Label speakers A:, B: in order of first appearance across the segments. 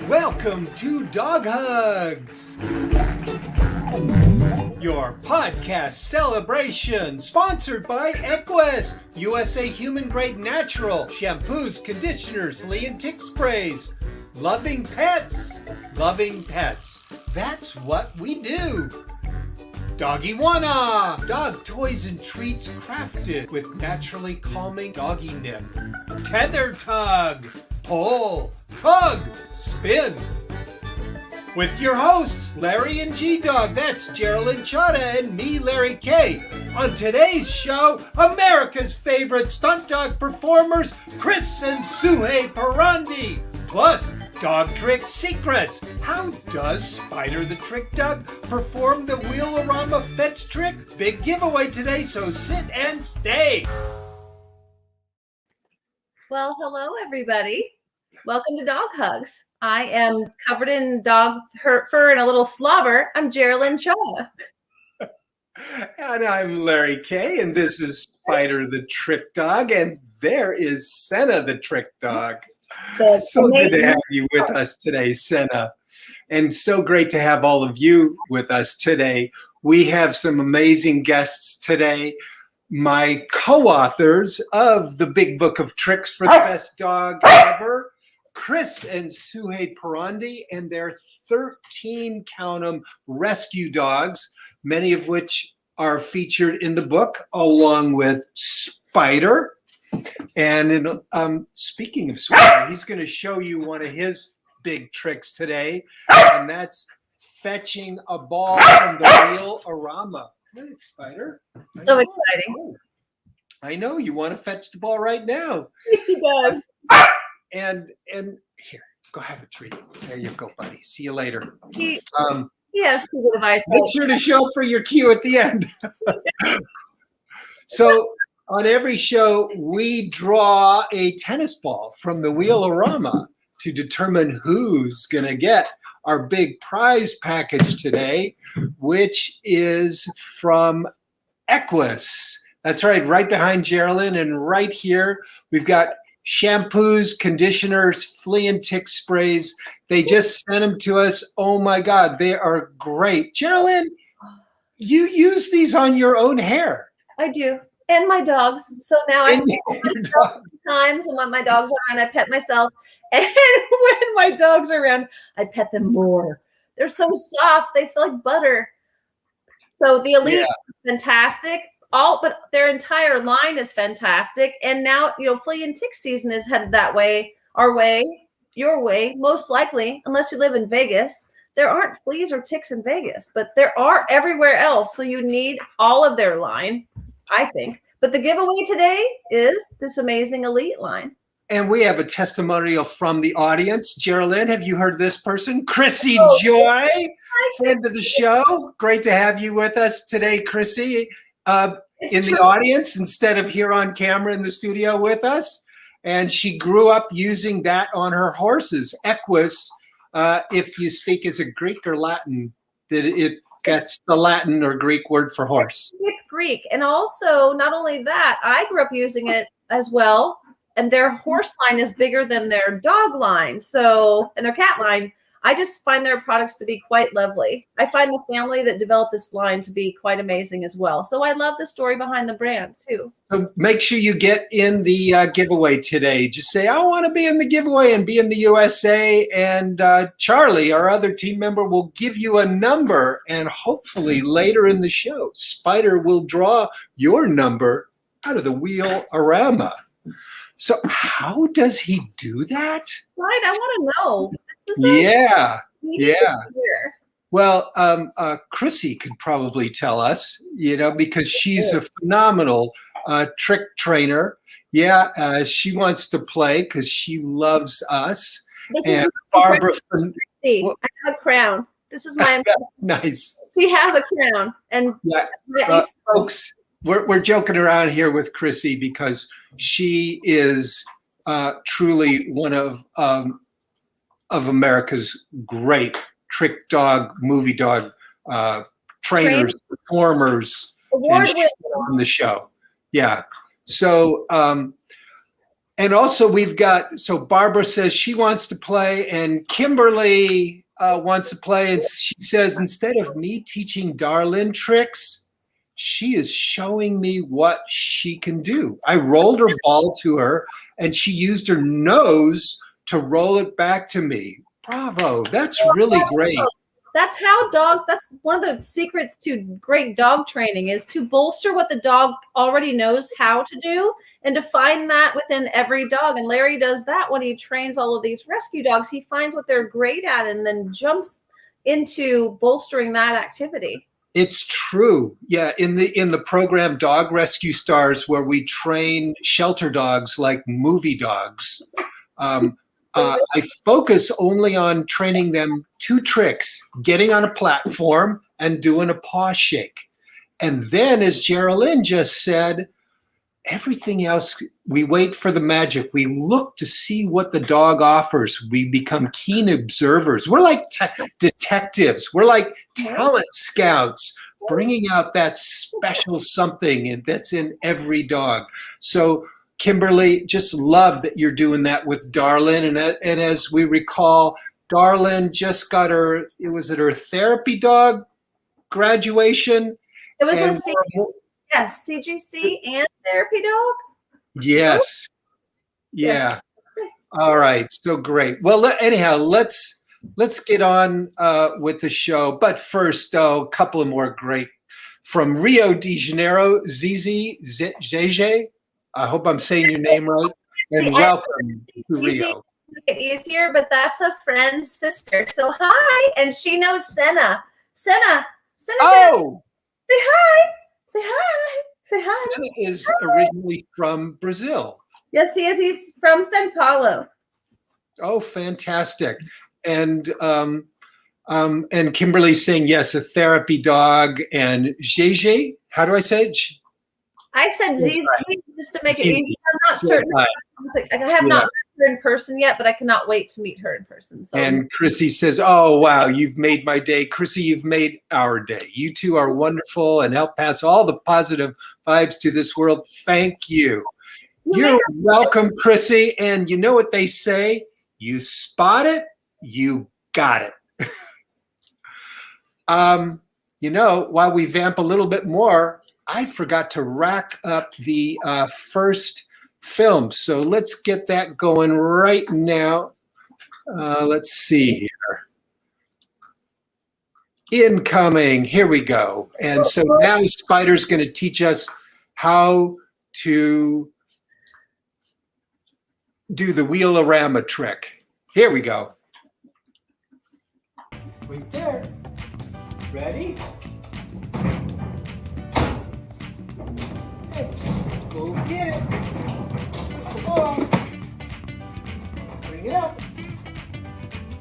A: Welcome to Dog Hugs, your podcast celebration, sponsored by Equus, USA Human Grade Natural, shampoos, conditioners, flea and tick sprays. Loving pets, that's what we do. Doggy Wanna, dog toys and treats crafted with naturally calming doggy nip. Tether Tug, pull, tug, spin. With your hosts, Larry and G-Dog, that's Geralynn Cada and me, Larry K. On today's show, America's favorite stunt dog performers, Chris and SUHEY PERONDI. Plus, dog trick secrets. How does Spider the Trick Dog perform the Wheel-A-Rama fetch trick? Big giveaway today, so sit and stay.
B: Well, hello, everybody. Welcome to Dog Hugs. I am covered in dog fur and a little slobber. I'm Geralynn Cada.
A: And I'm Larry K, and this is Spider the Trick Dog, and there is Senna the Trick Dog. So good to have you with us today, Senna. And so great to have all of you with us today. We have some amazing guests today. My co-authors of the Big Book of Tricks for the Best Dog Ever, Chris and SUHEY PERONDI, and their 13, count 'em, rescue dogs, many of which are featured in the book, along with Spider. And speaking of Spider, he's going to show you one of his big tricks today, and that's fetching a ball from the Wheel-A-Rama. Hey, Spider.
B: So exciting.
A: I know you want to fetch the ball right now.
B: He does.
A: And here, go have a treat. There you go, buddy. See you later.
B: He has good advice.
A: Make sure to show up for your cue at the end. So on every show, we draw a tennis ball from the Wheel-A-Rama to determine who's going to get our big prize package today, which is from Equus. That's right behind Geralynn, and right here we've got shampoos, conditioners, flea and tick sprays. They just sent them to us. Oh my God, they are great. Geralynn, you use these on your own hair.
B: I do. And my dogs. So now I times and when my dogs are around, I pet myself. And when my dogs are around, I pet them more. They're so soft. They feel like butter. So the Elite is fantastic. But their entire line is fantastic. And now, flea and tick season is headed that way, our way, your way, most likely, unless you live in Vegas. There aren't fleas or ticks in Vegas, but there are everywhere else. So you need all of their line, I think. But the giveaway today is this amazing Elite line.
A: And we have a testimonial from the audience. Geralynn, have you heard this person? Chrissy Joy, friend of the show. Great to have you with us today, Chrissy. In the audience instead of here on camera in the studio with us. And she grew up using that on her horses. Equus, if you speak as a Greek or Latin, that it gets the Latin or Greek word for horse.
B: It's Greek. And also, not only that, I grew up using it as well. And their horse line is bigger than their dog line. And their cat line. I just find their products to be quite lovely. I find the family that developed this line to be quite amazing as well. So I love the story behind the brand too.
A: So make sure you get in the giveaway today. Just say, I want to be in the giveaway and be in the USA. And Charlie, our other team member, will give you a number. And hopefully later in the show, Spider will draw your number out of the Wheel-A-Rama. So how does he do that?
B: Right, I want to know.
A: Yeah. Well, Chrissy could probably tell us, because she's a phenomenal trick trainer. Yeah, she wants to play because she loves us.
B: This is Barbara. I have a crown. This is my
A: nice.
B: She has a crown, and
A: folks, we're joking around here with Chrissy because she is truly one of America's great trick dog, movie dog trainers, performers, and she's on the show. Yeah. So, and also we've got, so Barbara says she wants to play, and Kimberly wants to play. And she says, instead of me teaching Darlynn tricks, she is showing me what she can do. I rolled her ball to her, and she used her nose to roll it back to me. Bravo. That's really great.
B: That's how dogs, that's one of the secrets to great dog training, is to bolster what the dog already knows how to do and to find that within every dog. And Larry does that when he trains all of these rescue dogs. He finds what they're great at and then jumps into bolstering that activity.
A: It's true. Yeah, in the program Dog Rescue Stars, where we train shelter dogs like movie dogs, I focus only on training them 2 tricks: getting on a platform and doing a paw shake. And then, as Geralynn just said, everything else, we wait for the magic. We look to see what the dog offers. We become keen observers. We're like detectives. We're like talent scouts, bringing out that special something that's in every dog. So Kimberly, just love that you're doing that with Darlynn. And as we recall, Darlynn just got her, was it her therapy dog graduation?
B: It was yes, CGC and therapy dog?
A: Yes. Yeah. All right. So great. Well, anyhow, let's get on with the show. But first, a couple of more great from Rio de Janeiro, Zizi Zeze. I hope I'm saying your name right. And welcome to Rio.
B: Make it easier, but that's a friend's sister. So hi, and she knows Senna. Senna.
A: Oh.
B: Say hi. Say hi. Say hi.
A: Senna is originally from Brazil.
B: Yes, he is. He's from São Paulo.
A: Oh, fantastic. And Kimberly's saying, yes, a therapy dog. And Gege, how do I say it?
B: I said Zizi just to make it easy. I'm not certain. I have not met her in person yet, but I cannot wait to meet her in person. So. And
A: Chrissy says, oh, wow, you've made my day. Chrissy, you've made our day. You two are wonderful and help pass all the positive vibes to this world. Thank you. You're welcome, Chrissy. And you know what they say? You spot it, you got it. You know, while we vamp a little bit more, I forgot to rack up the first film. So let's get that going right now. Let's see here. Incoming, here we go. And so now Spider's going to teach us how to do the Wheel-A-Rama trick. Here we go. Right there. Ready? Go get it. Come on. Bring it up.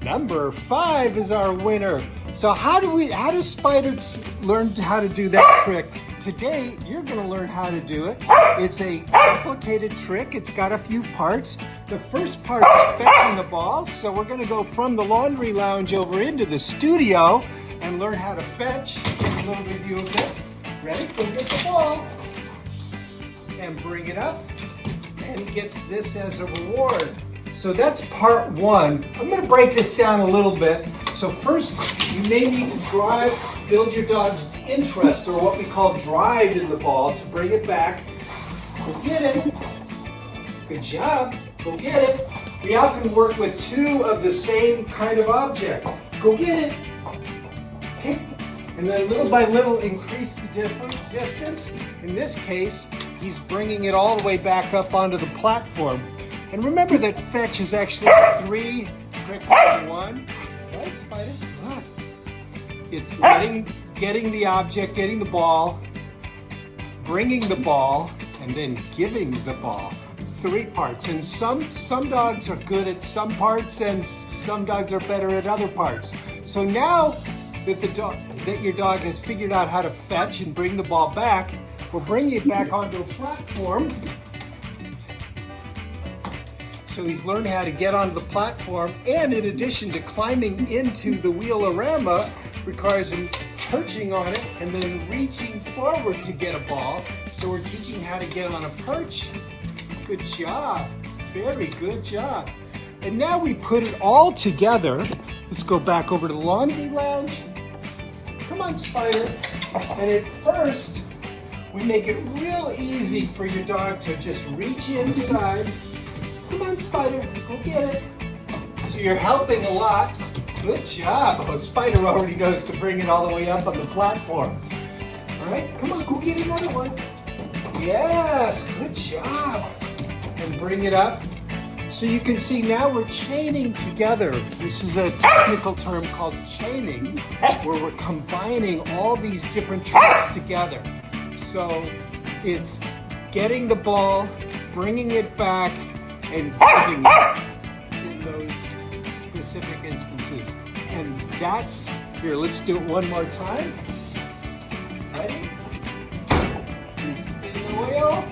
A: Number 5 is our winner. So how do spiders learn how to do that trick? Today, you're going to learn how to do it. It's a complicated trick. It's got a few parts. The first part is fetching the ball. So we're going to go from the laundry lounge over into the studio and learn how to fetch. Get a little review of this. Ready? Go get the ball. And bring it up. And he gets this as a reward. So that's part 1. I'm going to break this down a little bit. So first, you may need to build your dog's interest, or what we call drive in the ball, to bring it back. Go get it. Good job. Go get it. We often work with 2 of the same kind of object. Go get it. Okay. And then little by little increase the distance. In this case, he's bringing it all the way back up onto the platform. And remember that fetch is actually 3 tricks in 1. Right, Spider? Good. It's getting the object, getting the ball, bringing the ball, and then giving the ball. 3 parts. And some dogs are good at some parts, and some dogs are better at other parts. So now that your dog has figured out how to fetch and bring the ball back, we'll bring it back onto a platform. So he's learned how to get onto the platform, and in addition to climbing into the Wheel-A-Rama, requires him perching on it and then reaching forward to get a ball. So we're teaching how to get on a perch. Good job. Very good job. And now we put it all together. Let's go back over to the laundry lounge. Come on, Spider. And at first, we make it real easy for your dog to just reach inside. Come on, Spider, go get it. So you're helping a lot. Good job. Oh, Spider already knows to bring it all the way up on the platform. All right, come on, go get another one. Yes, good job. And bring it up. So you can see now we're chaining together. This is a technical term called chaining, where we're combining all these different tricks together. So it's getting the ball, bringing it back, and giving it in those specific instances. And that's, here, let's do it one more time. Ready? You spin the wheel.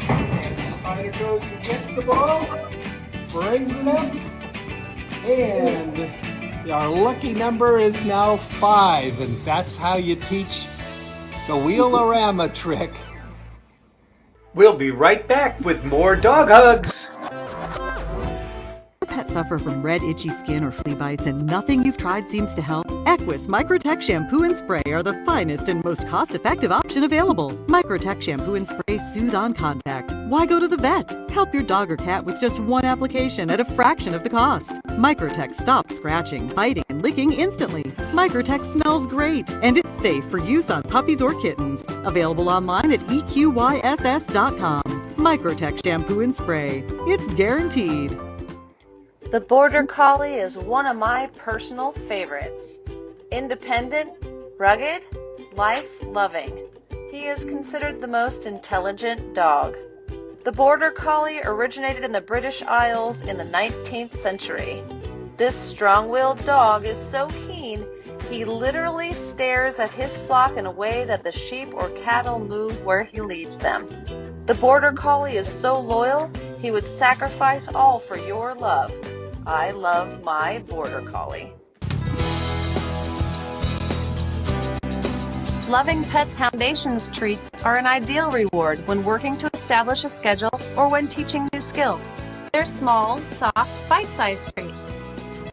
A: And Spider goes and gets the ball, brings it up, and our lucky number is now 5. And that's how you teach the Wheel-A-Rama trick. We'll be right back with more dog hugs.
C: Pets suffer from red, itchy skin or flea bites, and nothing you've tried seems to help? Equus Microtech Shampoo and Spray are the finest and most cost-effective option available. Microtech Shampoo and Spray soothe on contact. Why go to the vet? Help your dog or cat with just one application at a fraction of the cost. Microtech stops scratching, biting, and licking instantly. Microtech smells great, and it's safe for use on puppies or kittens. Available online at eqyss.com. Microtech Shampoo and Spray. It's guaranteed.
B: The Border Collie is one of my personal favorites. Independent, rugged, life-loving. He is considered the most intelligent dog. The Border Collie originated in the British Isles in the 19th century. This strong-willed dog is so keen, he literally stares at his flock in a way that the sheep or cattle move where he leads them. The Border Collie is so loyal, he would sacrifice all for your love. I love my Border Collie. Loving Pets Foundation's treats are an ideal reward when working to establish a schedule or when teaching new skills. They're small, soft, bite-sized treats.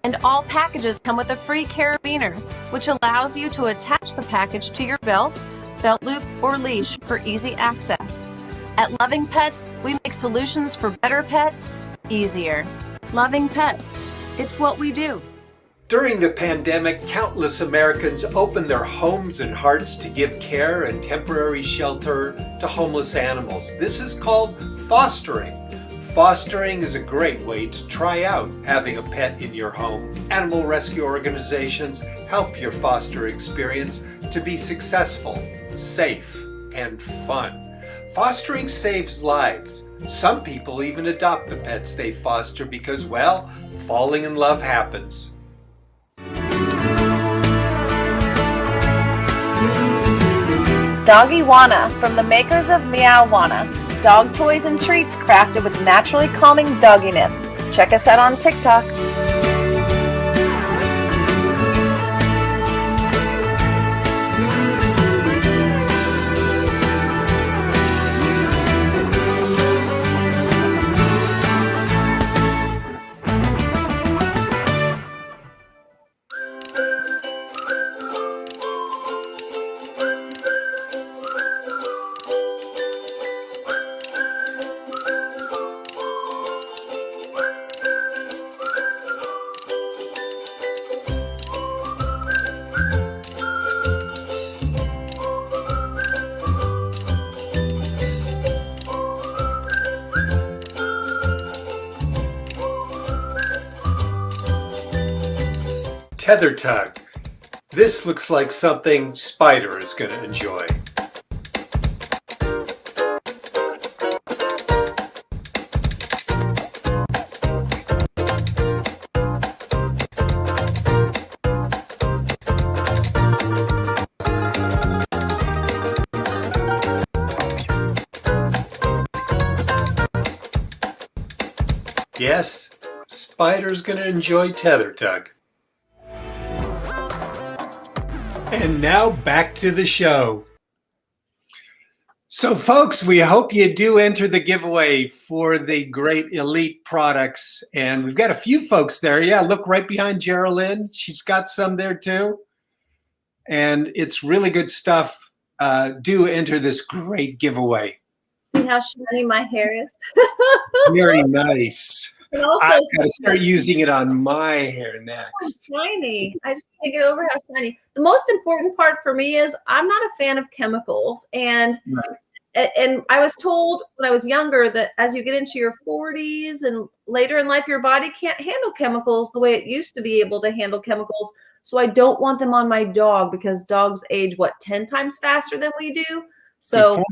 B: And all packages come with a free carabiner, which allows you to attach the package to your belt, belt loop, or leash for easy access. At Loving Pets, we make solutions for better pets easier. Loving Pets. It's what we do.
A: During the pandemic, countless Americans opened their homes and hearts to give care and temporary shelter to homeless animals. This is called fostering. Fostering is a great way to try out having a pet in your home. Animal rescue organizations help your foster experience to be successful, safe, and fun. Fostering saves lives. Some people even adopt the pets they foster because, well, falling in love happens.
B: Doggy-Wana, from the makers of Meow-Wana. Dog toys and treats crafted with naturally calming doggy nip. Check us out on TikTok.
A: Tether tug. This looks like something Spider is going to enjoy. Yes, Spider's going to enjoy tether tug. And now back to the show. So, folks, we hope you do enter the giveaway for the great elite products. And we've got a few folks there. Yeah, look right behind Geralynn. She's got some there too. And it's really good stuff. Do enter this great giveaway.
B: See how shiny my hair is?
A: Very nice.
B: And also,
A: I've got to start using it on my hair next.
B: Shiny. I just can't get over how shiny. The most important part for me is I'm not a fan of chemicals. And I was told when I was younger that as you get into your 40s and later in life, your body can't handle chemicals the way it used to be able to handle chemicals. So I don't want them on my dog because dogs age, 10 times faster than we do. So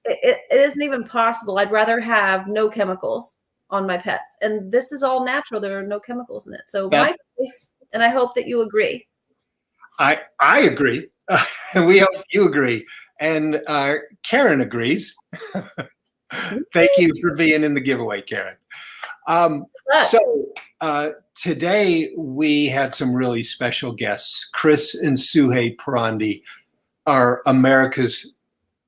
B: it isn't even possible. I'd rather have no chemicals on my pets. And this is all natural. There are no chemicals in it. So my choice, and I hope that you agree.
A: I agree. And we hope you agree. And Karen agrees. Thank you for being in the giveaway, Karen. Today we had some really special guests. Chris and SUHEY PERONDI are America's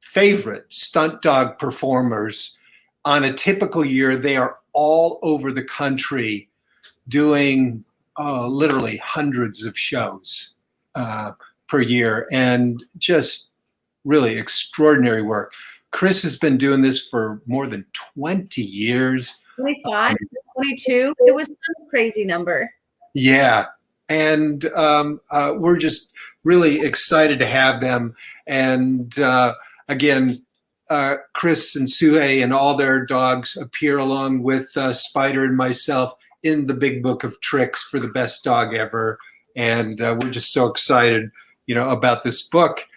A: favorite stunt dog performers. On a typical year, they are all over the country doing literally hundreds of shows per year, and just really extraordinary work. Chris has been doing this for more than 20 years.
B: 25, 22. It was some crazy number.
A: Yeah. And we're just really excited to have them. And again, Chris and SUHEY and all their dogs appear along with Spider and myself in the big book of tricks for the best dog ever. And we're just so excited, about this book.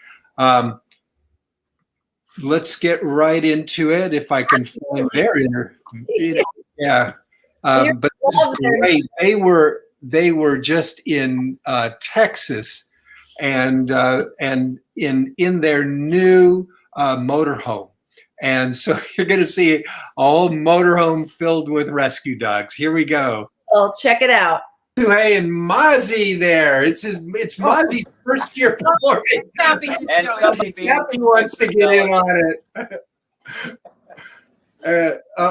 A: Let's get right into it. If I can find their yeah. But this is great. They were just in Texas, and in their new motorhome, and so you're going to see a whole motorhome filled with rescue dogs. Here we go.
B: Well, check it out.
A: SUHEY and Mozzie there. It's Mozzie's first year performing.
D: Happy
A: wants to get in on it.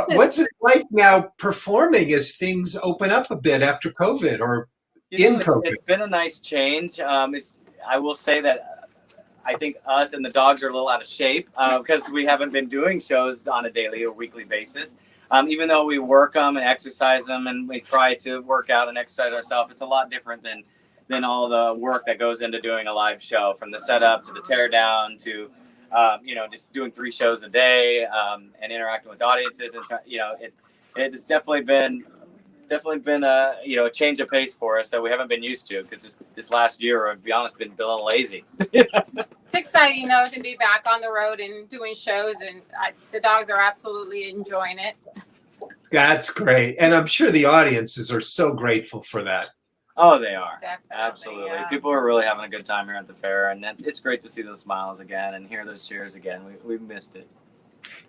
A: What's it like now performing as things open up a bit after COVID or in COVID?
D: It's been a nice change. I will say that I think us and the dogs are a little out of shape because we haven't been doing shows on a daily or weekly basis. Even though we work them and exercise them and we try to work out and exercise ourselves, it's a lot different than all the work that goes into doing a live show, from the setup to the teardown to just doing 3 shows a day and interacting with audiences. And it's definitely been a change of pace for us that we haven't been used to, because this last year, to be honest, been a little lazy.
E: It's exciting, to be back on the road and doing shows, and the dogs are absolutely enjoying it.
A: That's great. And I'm sure the audiences are so grateful for that.
D: Oh, they are.
E: Definitely,
D: Absolutely.
E: yeah.
D: People are really having a good time here at the fair, and it's great to see those smiles again and hear those cheers again. We've missed it.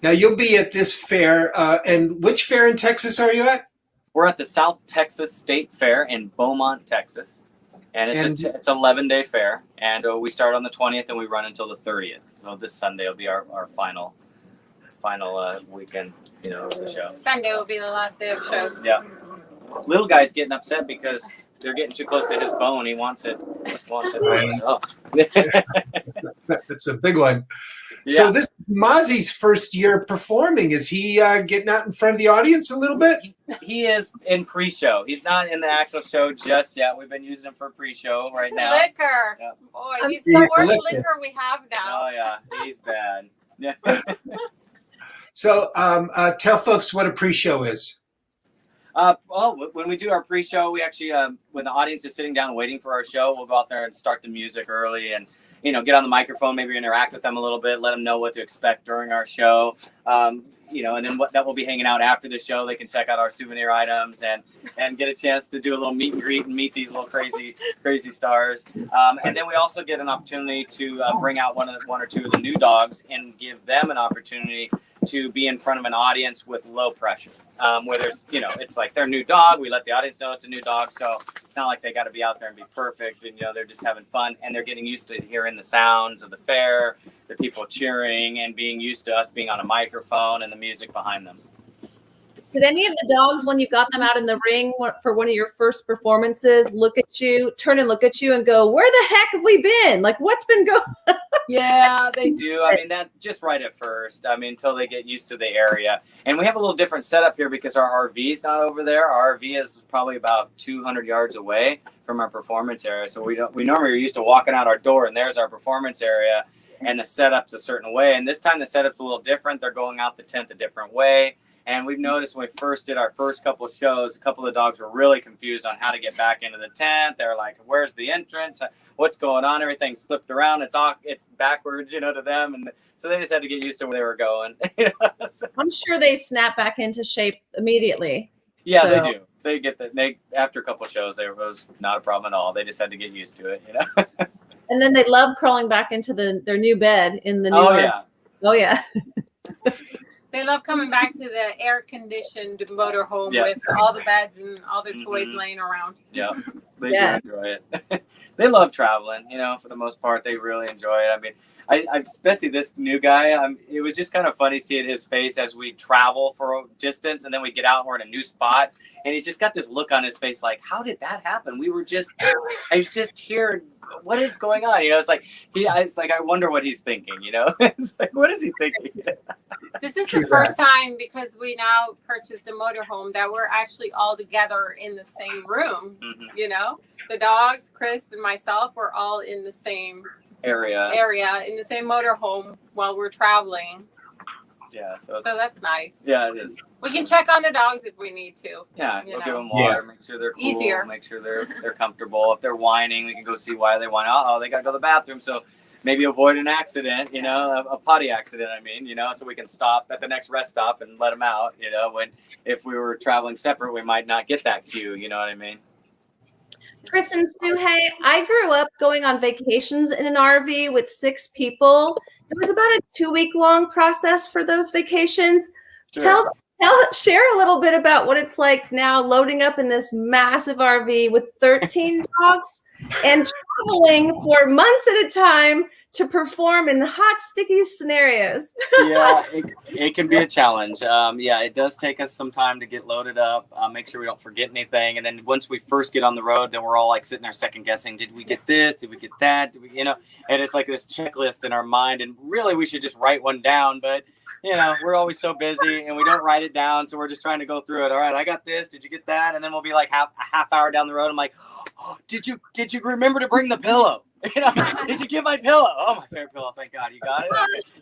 A: Now, you'll be at this fair, and which fair in Texas are you at?
D: We're at the South Texas State Fair in Beaumont, Texas, and it's an 11-day fair, and we start on the 20th and we run until the 30th. So this Sunday will be our final weekend, of the show.
E: Sunday will be the last day of shows.
D: Yeah. Little guy's getting upset because they're getting too close to his bone. He wants it. Oh.
A: That's a big one.
D: Yeah.
A: So this is Mozzie's first year performing. Is he getting out in front of the audience a little bit?
D: He is in pre-show. He's not in the actual show just yet. We've been using him for pre-show right now.
E: Liquor.
D: Yeah.
E: Boy, he's the worst liquor we have now.
D: Oh, yeah. He's bad. Yeah.
A: So tell folks what a pre-show is.
D: When we do our pre-show, we actually, when the audience is sitting down waiting for our show, we'll go out there and start the music early and, get on the microphone, maybe interact with them a little bit, let them know what to expect during our show. And then that will be hanging out after the show. They can check out our souvenir items and get a chance to do a little meet and greet and meet these little crazy stars. And then we also get an opportunity to bring out one or two of the new dogs and give them an opportunity to be in front of an audience with low pressure, where there's, it's like their new dog. We let the audience know it's a new dog, so it's not like they got to be out there and be perfect. And they're just having fun, and they're getting used to hearing the sounds of the fair. the people cheering and being used to us being on a microphone and the music behind them.
B: Did any of the dogs, when you got them out in the ring for one of your first performances, turn and look at you and go, where the heck have we been? Like, what's been going on?
D: Yeah, they do. I mean, that just right at first. I mean, until they get used to the area. And we have a little different setup here because our RV's not over there. Our RV is probably about 200 yards away from our performance area. So we normally are used to walking out our door and there's our performance area and the setup's a certain way. And this time the setup's a little different. They're going out the tent a different way. And we've noticed when we first did our first couple of shows, a couple of the dogs were really confused on how to get back into the tent. They're like, where's the entrance? What's going on? Everything's flipped around. It's backwards, to them. And so they just had to get used to where they were going. So,
B: I'm sure they snap back into shape immediately.
D: Yeah,
B: So.
D: they do. They get that. After a couple of shows, it was not a problem at all. They just had to get used to it,
B: And then they love crawling back into their new bed in the new. Oh yeah.
E: They love coming back to the air-conditioned motorhome with all the beds and all their toys laying around.
D: Yeah, they do enjoy it. They love traveling, for the most part. They really enjoy it. I mean, I especially this new guy, it was just kind of funny seeing his face as we travel for a distance and then we get out and we're in a new spot. And he just got this look on his face like, how did that happen? I was just here. What is going on? It's like, I wonder what he's thinking, It's like, what is he thinking?
E: This is the first time, because we now purchased a motorhome, that we're actually all together in the same room. The dogs, Chris and myself, were all in the same area in the same motorhome while we're traveling.
D: Yeah, so
E: that's nice.
D: Yeah, it is.
E: We can check on the dogs if we need to.
D: Yeah, we'll give them water, make sure they're cool, make sure they're comfortable. If they're whining, we can go see why they whine. They got to go to the bathroom, so maybe avoid an accident, a potty accident, so we can stop at the next rest stop and let them out, if we were traveling separate, we might not get that cue, you know what I mean?
B: Chris and Suhey, I grew up going on vacations in an RV with 6 people. It was about a 2-week-long process for those vacations.
D: Sure.
B: Share a little bit about what it's like now loading up in this massive RV with 13 dogs and traveling for months at a time to perform in hot, sticky scenarios.
D: Yeah, it can be a challenge. It does take us some time to get loaded up, make sure we don't forget anything. And then once we first get on the road, then we're all like sitting there second guessing, did we get this? Did we get that? Did we, and it's like this checklist in our mind. And really we should just write one down, but we're always so busy and we don't write it down. So we're just trying to go through it. All right, I got this. Did you get that? And then we'll be like a half hour down the road. I'm like, did you remember to bring the pillow? Did you get my pillow? Oh, my favorite pillow. Thank God you got it.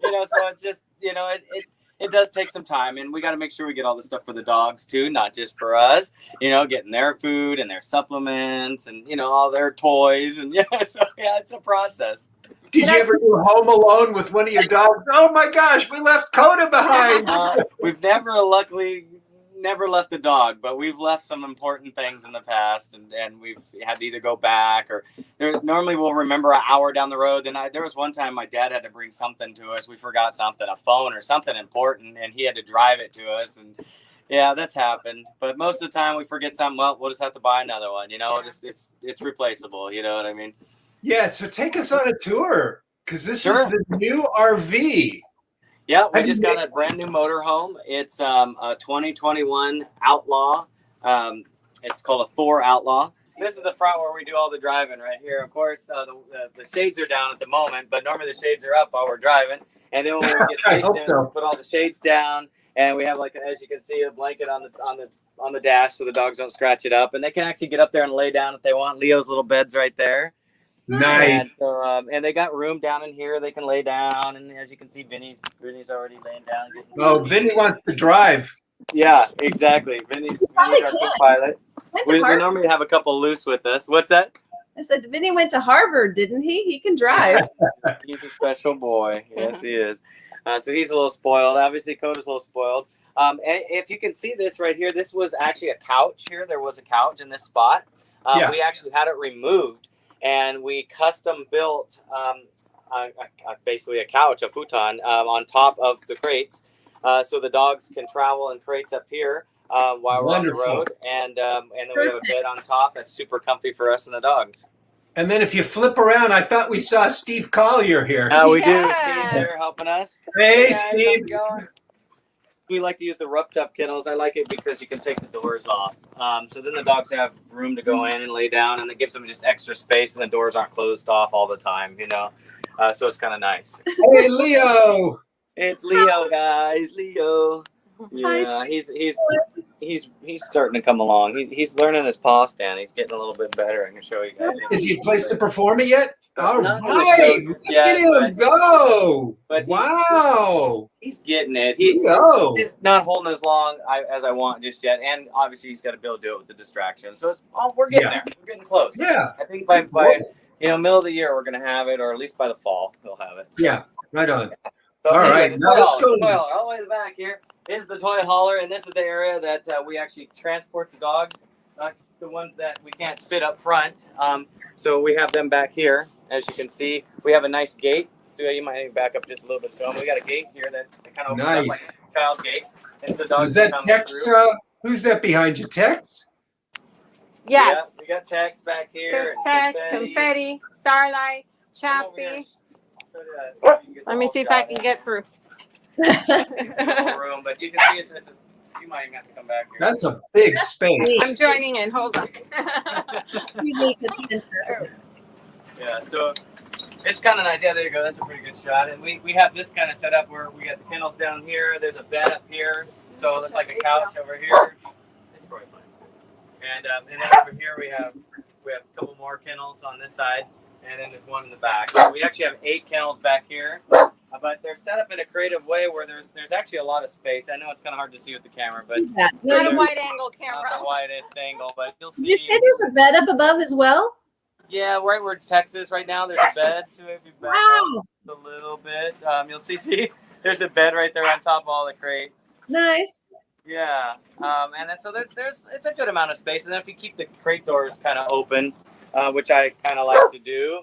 D: Okay. So it's just, it does take some time, and we got to make sure we get all the stuff for the dogs too, not just for us, getting their food and their supplements and, all their toys. And it's a process.
A: Did you ever do Home Alone with one of your dogs? Oh my gosh, we left Coda behind.
D: We've never left the dog, but we've left some important things in the past, and we've had to either go back or normally we'll remember an hour down the road. Then there was one time my dad had to bring something to us. We forgot something, a phone or something important, and he had to drive it to us. And yeah, that's happened. But most of the time we forget something. Well, we'll just have to buy another one. It's replaceable. You know what I mean?
A: Yeah. So take us on a tour, because this is the new RV.
D: Yeah, we just got a brand new motorhome. It's a 2021 Outlaw. It's called a Thor Outlaw. This is the front where we do all the driving right here. Of course, the shades are down at the moment, but normally the shades are up while we're driving. And then when we get stationed, we put all the shades down, and we have, as you can see, a blanket on the dash so the dogs don't scratch it up. And they can actually get up there and lay down if they want. Leo's little bed's right there.
A: Nice.
D: And so, and they got room down in here. They can lay down, and as you can see, Vinny's already laying down.
A: Vinny wants to drive.
D: Yeah, exactly. Vinny's our co-pilot. We normally have a couple loose with us. What's that?
B: I said, Vinny went to Harvard, didn't he? He can drive.
D: He's a special boy. Yes, he is. So he's a little spoiled. Obviously, Coda's a little spoiled. And if you can see this right here, this was actually a couch here. There was a couch in this spot. We actually had it removed. And we custom built basically a couch, a futon, on top of the crates. So the dogs can travel in crates up here while we're on the road. And then we have a bed on top that's super comfy for us and the dogs.
A: And then if you flip around, I thought we saw Steve Collier here.
D: We do.
E: Yes.
D: Steve's here helping us.
A: Hey,
D: guys, how's
A: Steve.
D: it going? We like to use the roughed up kennels. I like it because you can take the doors off. So then the dogs have room to go in and lay down, and it gives them just extra space, and the doors aren't closed off all the time, you know. So it's kind of nice.
A: Hey, Leo.
D: It's Leo, guys. Leo.
B: Hi,
D: Yeah, he's starting to come along. He's learning his paw stand. He's getting a little bit better. I can show you guys.
A: Is he placed to perform it yet? All
D: Not
A: right.
D: really
A: Look at him go.
D: but
A: Wow.
D: He's getting it.
A: Leo.
D: He's not holding as long as I want just yet, and obviously he's got to be able to do it with the distraction. So we're getting there. We're getting close.
A: Yeah.
D: I think by middle of the year we're gonna have it, or at least by the fall we'll have it.
A: Yeah. Right on.
D: So
A: All
D: anyway,
A: right.
D: the
A: Now
D: toy
A: let's
D: hauler,
A: go.
D: the toy hauler, all the way to the back here is the toy hauler, and this is the area that we actually transport the dogs. That's the ones that we can't fit up front. So we have them back here. As you can see, we have a nice gate. So you might need to back up just a little bit. So we got a gate here that kind of opens up like a child gate. And so the dogs
A: Is that
D: come
A: Tex?
D: through.
A: Who's that behind you, Tex?
E: Yes.
D: Yeah, we got Tex back here.
E: There's
D: and
E: Tex, Confetti, Starlight,
D: Come over here.
E: Chappie.
D: Show you that. You can get the
E: Let me
D: whole
E: see if I
D: shot.
E: can get through.
D: It's a whole room, but you can see you might even have to come back here.
A: That's a big space.
E: I'm joining in. Hold on.
D: Yeah, so it's kind of nice. Yeah, there you go. That's a pretty good shot. And we have this kind of setup where we got the kennels down here. There's a bed up here. So it's like a couch over here. It's probably fine. And then over here we have a couple more kennels on this side, and then there's one in the back. So we actually have 8 kennels back here. But they're set up in a creative way where there's actually a lot of space. I know it's kind of hard to see with the camera, but
E: It's not a
D: they're-
E: wide angle
D: not
E: camera.
D: the widest angle, but you'll
B: Did you
D: see.
B: say there's a bed up above as well?
D: Yeah, right where Texas right now, there's a bed. So if you back
B: Wow.
D: up a little bit, you'll see there's a bed right there on top of all the crates.
B: Nice.
D: Yeah, and then so there's it's a good amount of space, and then if you keep the crate doors kind of open, which I kind of like to do,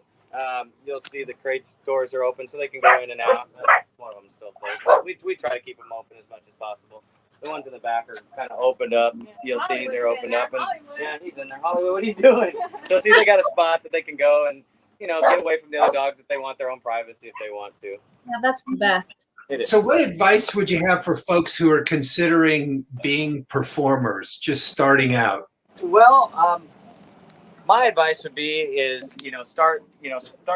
D: you'll see the crates doors are open so they can go in and out. One of them still closed, but we try to keep them open as much as possible. The ones in the back are kind of opened up. You'll see they're opened up, and yeah, he's in there. Hollywood, what are you doing? So see, they got a spot that they can go and get away from the other dogs if they want their own privacy if they want to.
B: Yeah, that's the best.
D: It is.
A: So what advice would you have for folks who are considering being performers, just starting out?
D: Well, my advice would be is start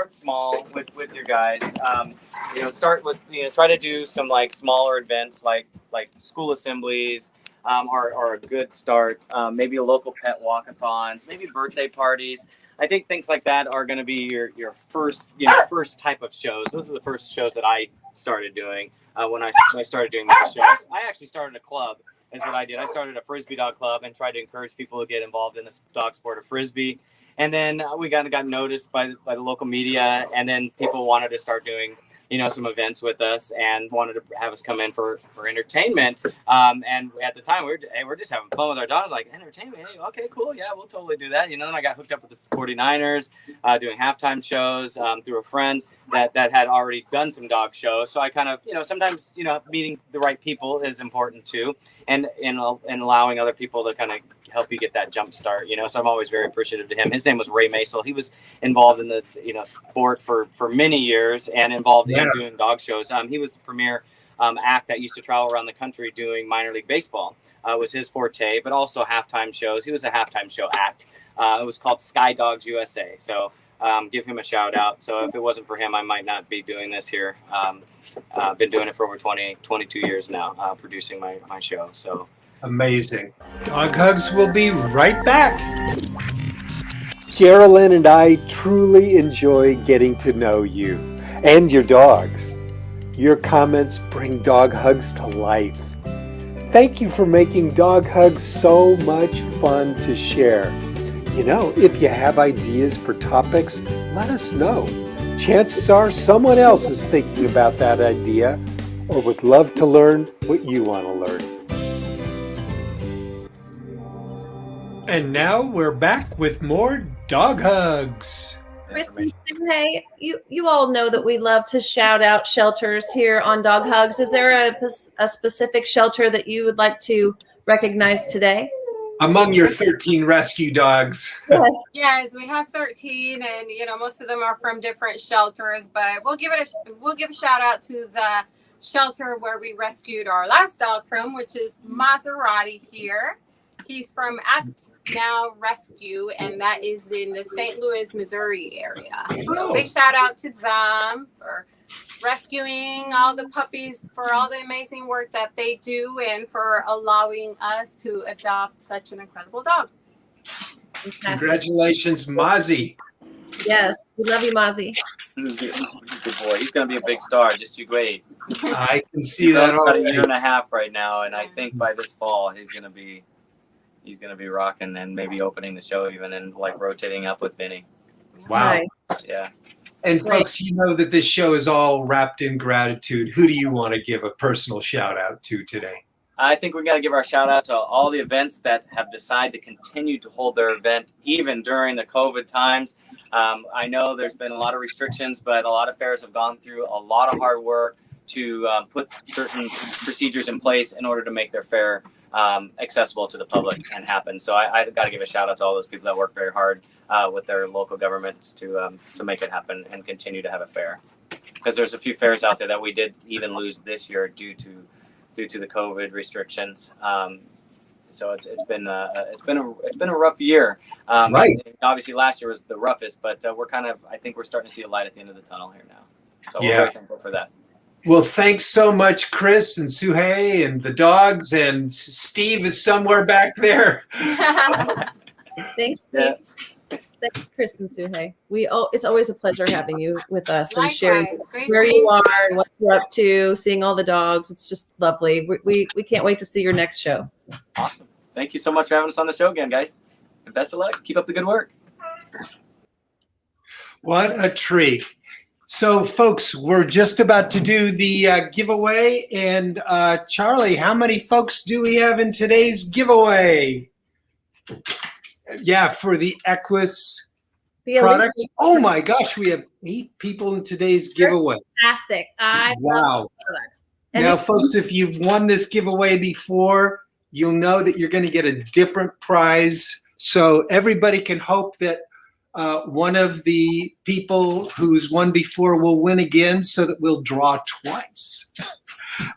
D: small with your guys. Start with try to do some like smaller events like school assemblies are a good start. Maybe a local pet walkathons, maybe birthday parties. I think things like that are going to be your first type of shows. Those are the first shows that I started doing when I started doing these shows. I actually started a club. Is what I did. I started a Frisbee dog club and tried to encourage people to get involved in this dog sport of Frisbee. And then we got noticed by the local media, and then people wanted to start doing some events with us and wanted to have us come in for entertainment. And at the time we're just having fun with our dogs, like entertainment. Hey, okay, cool, yeah, we'll totally do that. Then I got hooked up with the 49ers, doing halftime shows through a friend that had already done some dog shows. So I kind of sometimes meeting the right people is important too, and allowing other people to kind of help you get that jump start. So I'm always very appreciative to him. His name was Ray Masel. He was involved in the sport for many years and involved in doing dog shows. He was the premier act that used to travel around the country doing minor league baseball. Was his forte, but also halftime shows. He was a halftime show act. It was called Sky Dogs USA. So give him a shout out. So if it wasn't for him, I might not be doing this here. I've been doing it for over 22 years now, producing my show. So
A: Amazing. Dog Hugs will be right back.
F: Geralynn and I truly enjoy getting to know you and your dogs. Your comments bring Dog Hugs to life. Thank you for making Dog Hugs so much fun to share. If you have ideas for topics, let us know. Chances are someone else is thinking about that idea or would love to learn what you want to learn.
A: And now we're back with more Dog Hugs.
B: Chris and SUHEY, you all know that we love to shout out shelters here on Dog Hugs. Is there a specific shelter that you would like to recognize today?
A: Among your 13 rescue dogs.
E: Yes, we have 13, and most of them are from different shelters. But we'll give a shout out to the shelter where we rescued our last dog from, which is Maserati here. He's from Act Now Rescue, and that is in the St. Louis, Missouri area. So big shout out to them for rescuing all the puppies, for all the amazing work that they do, and for allowing us to adopt such an incredible dog.
B: Fantastic.
A: Congratulations, Mozzie.
B: Yes, we love you, Mozzie.
D: Good boy. He's going to be a big star. Just you wait.
A: I can see
D: He's
A: that
D: about
A: already.
D: a year and a half right now, and I think by this fall he's going to be rocking, and maybe opening the show even, and like rotating up with Vinny.
A: Wow.
B: Nice.
D: Yeah.
A: And folks, you know that this show is all wrapped in gratitude. Who do you want to give a personal shout out to today?
D: I think we got to give our shout out to all the events that have decided to continue to hold their event even during the COVID times. I know there's been a lot of restrictions, but a lot of fairs have gone through a lot of hard work to put certain procedures in place in order to make their fair accessible to the public and happen. So I got to give a shout out to all those people that work very hard with their local governments to make it happen and continue to have a fair. Because there's a few fairs out there that we did even lose this year due to the COVID restrictions. So it's been a rough year.
A: Right.
D: Obviously, last year was the roughest, but I think we're starting to see a light at the end of the tunnel here now. So we're very thankful for that.
A: Well, thanks so much, Chris and Suhey and the dogs, and Steve is somewhere back there.
B: Thanks, Steve.
D: Yeah.
B: Thanks, Chris and Suhey. It's always a pleasure having you with us and
E: Likewise.
B: sharing
E: Great
B: where
E: seeing
B: you are
E: you.
B: and what you're up to, seeing all the dogs. It's just lovely. We can't wait to see your next show.
D: Awesome. Thank you so much for having us on the show again, guys. And best of luck. Keep up the good work.
A: What a treat. So, folks, we're just about to do the giveaway. And Charlie, how many folks do we have in today's giveaway? Yeah, for the Equus product. Oh my gosh, we have 8 people in today's giveaway.
B: Fantastic. I love
A: Wow.
B: products. And
A: Now, folks, if you've won this giveaway before, you'll know that you're going to get a different prize. So everybody can hope that one of the people who's won before will win again, so that we'll draw twice.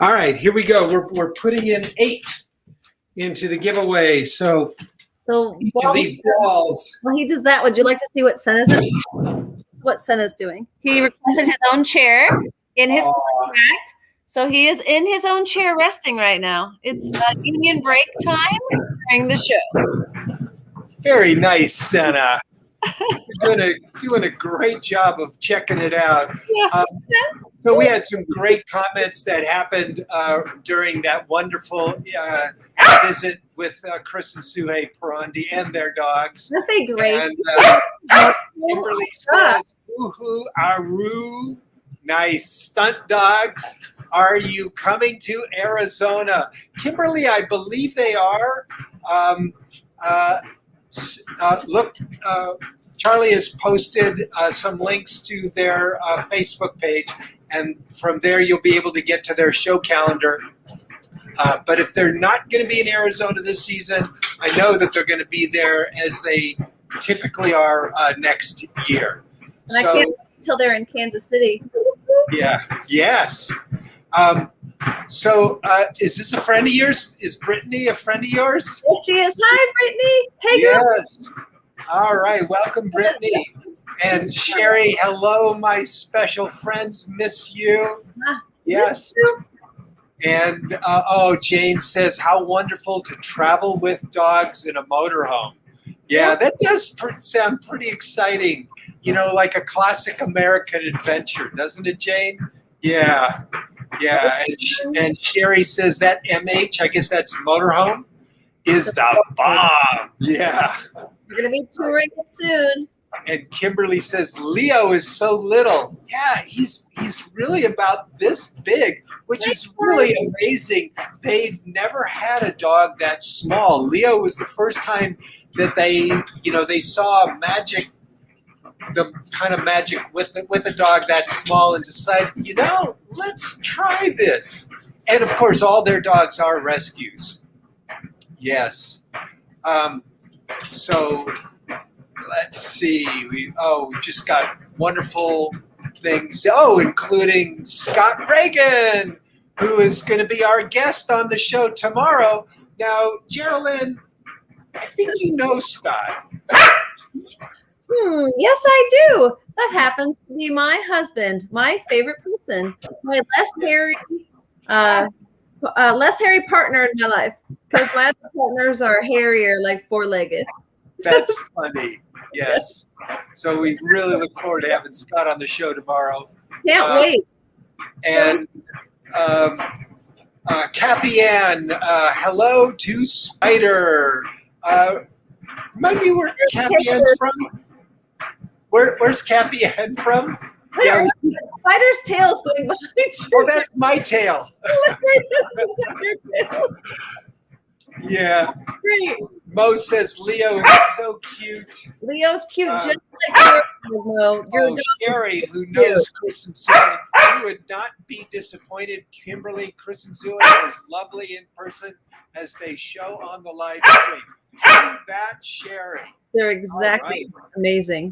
A: All right, here we go. We're putting in 8 into the giveaway. So each of these balls.
B: While he does that, would you like to see what Senna's doing? He requested his own chair in his contract. So he is in his own chair resting right now. It's union break time during the show.
A: Very nice, Senna. You're doing a great job of checking it out.
B: Yeah.
A: So we had some great comments that happened during that wonderful visit with Chris and Suhey PERONDI and their dogs.
B: That's a great.
A: And Kimberly says, "Woohoo, Aru, nice stunt dogs. Are you coming to Arizona?" Kimberly, I believe they are. Look, Charlie has posted some links to their Facebook page, and from there you'll be able to get to their show calendar. But if they're not going to be in Arizona this season, I know that they're going to be there as they typically are next year.
B: And I can't wait until they're in Kansas City.
A: Yeah. Yes. So is this a friend of yours? Is Brittany a friend of yours?
B: Yes, she is. Hi, Brittany. Hey, girl.
A: Yes. All right. Welcome, Brittany. And Sherry, hello, my special friends. Miss you. Yes. And Jane says, how wonderful to travel with dogs in a motorhome. Yeah, that does sound pretty exciting. You know, like a classic American adventure, doesn't it, Jane? Yeah. Yeah. And Sherry says that MH, I guess that's motorhome, is the bomb. Yeah.
B: We're going to be touring it soon.
A: And Kimberly says, Leo is so little. Yeah, he's really about this big, which is really amazing. They've never had a dog that small. Leo was the first time that they saw the kind of magic with a dog that small, and decided, let's try this. And of course, all their dogs are rescues. Yes. So let's see. We've just got wonderful things. Oh, including Scott Reagan, who is going to be our guest on the show tomorrow. Now, Geralynn, I think you know Scott.
B: Yes, I do. That happens to be my husband, my favorite person, my less hairy partner in my life, because my other partners are hairier, like four-legged.
A: That's funny. Yes. So we really look forward to having Scott on the show tomorrow.
B: Can't wait.
A: And Kathy Ann, hello to Spider. Remind me where Kathy Ann's from? Where's Kathy Ann from?
B: Yeah. Spider's tail is going behind you.
A: Oh, that's my tail. Yeah.
B: Great.
A: Mo says Leo is so cute.
B: Leo's cute, just like yours, Mo.
A: Sherry, who knows Chris and Suhey, you would not be disappointed. Kimberly, Chris and Suhey are as lovely in person as they show on the live stream. True that, Sherry.
B: They're exactly amazing.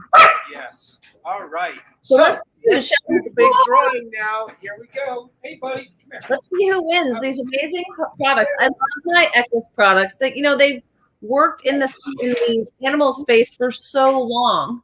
A: Yes. All right.
B: So
A: let's do the big drawing now. Here we go. Hey, buddy. Come here.
B: Let's see who wins these amazing products. I love my Equus products. That they've worked in the animal space for so long.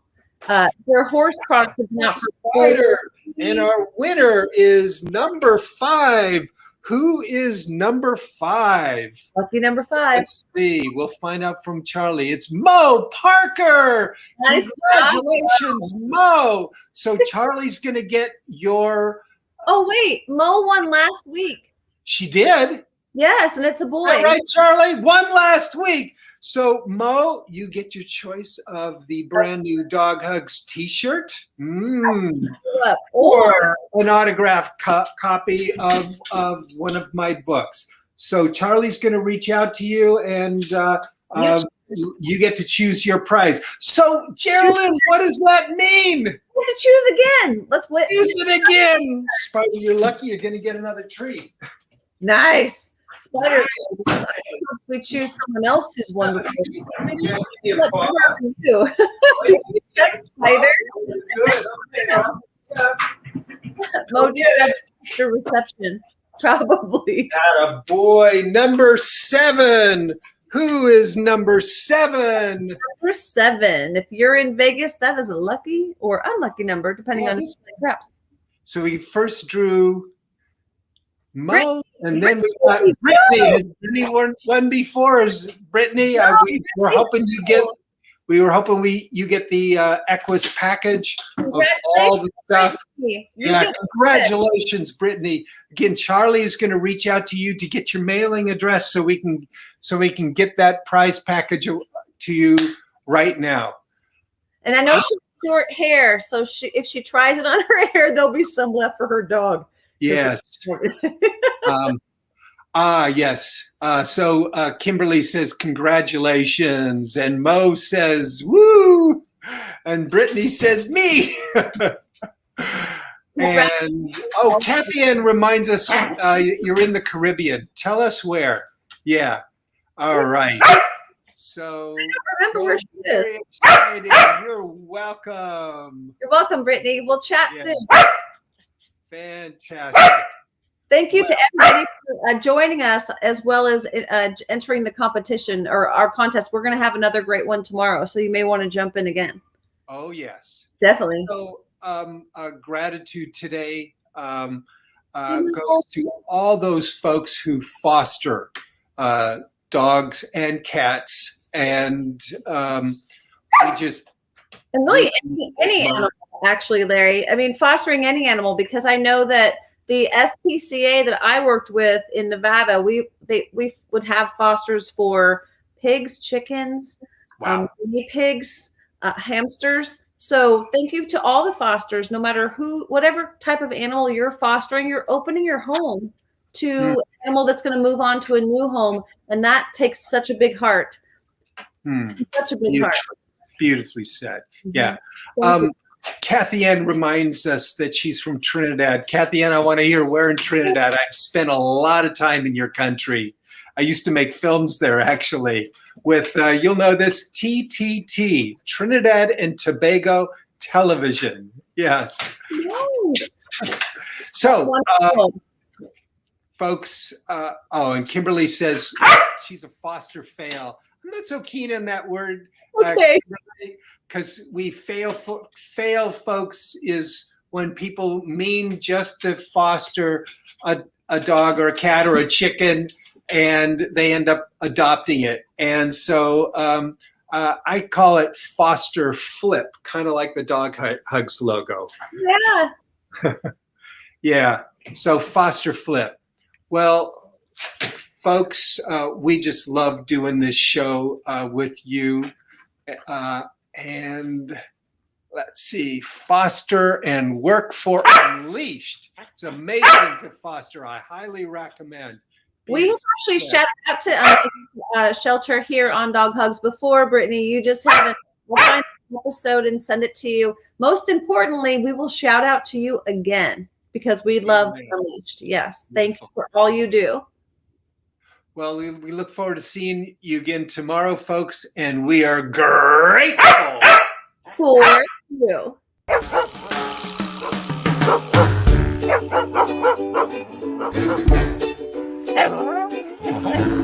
B: Their horse products have been out for
A: Spider. And our winner is number 5. Who is number 5?
B: Lucky number 5.
A: Let's see. We'll find out from Charlie. It's Mo Parker.
B: Nice.
A: Congratulations, Mo. So Charlie's going to get your...
B: Oh, wait. Mo won last week.
A: She did?
B: Yes, and it's a boy.
A: All right, Charlie. Won last week. So, Mo, you get your choice of the brand new Dog Hugs t-shirt. Or an autographed copy of one of my books. So Charlie's going to reach out to you, and you get to choose your prize. So, Geralynn, what does that mean?
B: We have to choose again. Let's win.
A: Choose it again. Spider, you're lucky. You're going to get another treat.
B: Nice. Spider, we choose someone else who's won before. Spider. Mo did the reception, probably.
A: Boy, number 7. Who is number 7?
B: Number 7. If you're in Vegas, that is a lucky or unlucky number, depending on the perhaps.
A: So we first drew Mo, and then we got
B: Brittany.
A: Brittany. Has Brittany won before? Is Brittany? We were hoping you get. We were hoping you get the Equus package of all the stuff. Yeah, congratulations, Brittany. Again, Charlie is going to reach out to you to get your mailing address so we can get that prize package to you right now.
B: And I know she has short hair, so if she tries it on her hair, there'll be some left for her dog.
A: Yes. Yes. So Kimberly says congratulations, and Mo says woo, and Brittany says me. And Kathy Ann reminds us you're in the Caribbean. Tell us where. Yeah. All right. So
B: I don't remember where she is.
A: Exciting. You're welcome.
B: You're welcome, Brittany. We'll chat soon.
A: Fantastic.
B: Thank you to everybody for joining us, as well as entering the competition or our contest. We're going to have another great one tomorrow, so you may want to jump in again.
A: Oh, yes.
B: Definitely.
A: So gratitude today goes to all those folks who foster dogs and cats, and we just...
B: And really any animal, actually, Larry. I mean, fostering any animal, because I know that the SPCA that I worked with in Nevada, we would have fosters for pigs, chickens, guinea pigs, hamsters. So thank you to all the fosters, no matter whatever type of animal you're fostering, you're opening your home to an animal that's going to move on to a new home. And that takes such a big heart. Such a big heart.
A: Beautifully said. Yeah. Kathy Ann reminds us that she's from Trinidad. Kathy Ann, I want to hear where in Trinidad. I've spent a lot of time in your country. I used to make films there, actually. with, you'll know this, TTT, Trinidad and Tobago Television. Yes.
B: Nice.
A: So,
B: Wonderful.
A: folks, and Kimberly says she's a foster fail. I'm not so keen on that word,
B: Okay.
A: because we fail, folks, is when people mean just to foster a dog or a cat or a chicken, and they end up adopting it. And so I call it foster flip, kind of like the Dog Hugs logo.
B: Yeah.
A: Yeah, so foster flip. Well, folks, we just love doing this show with you. And let's see, foster and work for Unleashed. It's amazing to foster. I highly recommend.
B: We have actually shouted out to Shelter here on Dog Hugs before. Brittany, you just haven't. We'll find an episode and send it to you. Most importantly, we will shout out to you again because we love Unleashed. Yes, thank you for all you do.
A: Well, we look forward to seeing you again tomorrow, folks, and we are grateful
B: For you.
G: Hello.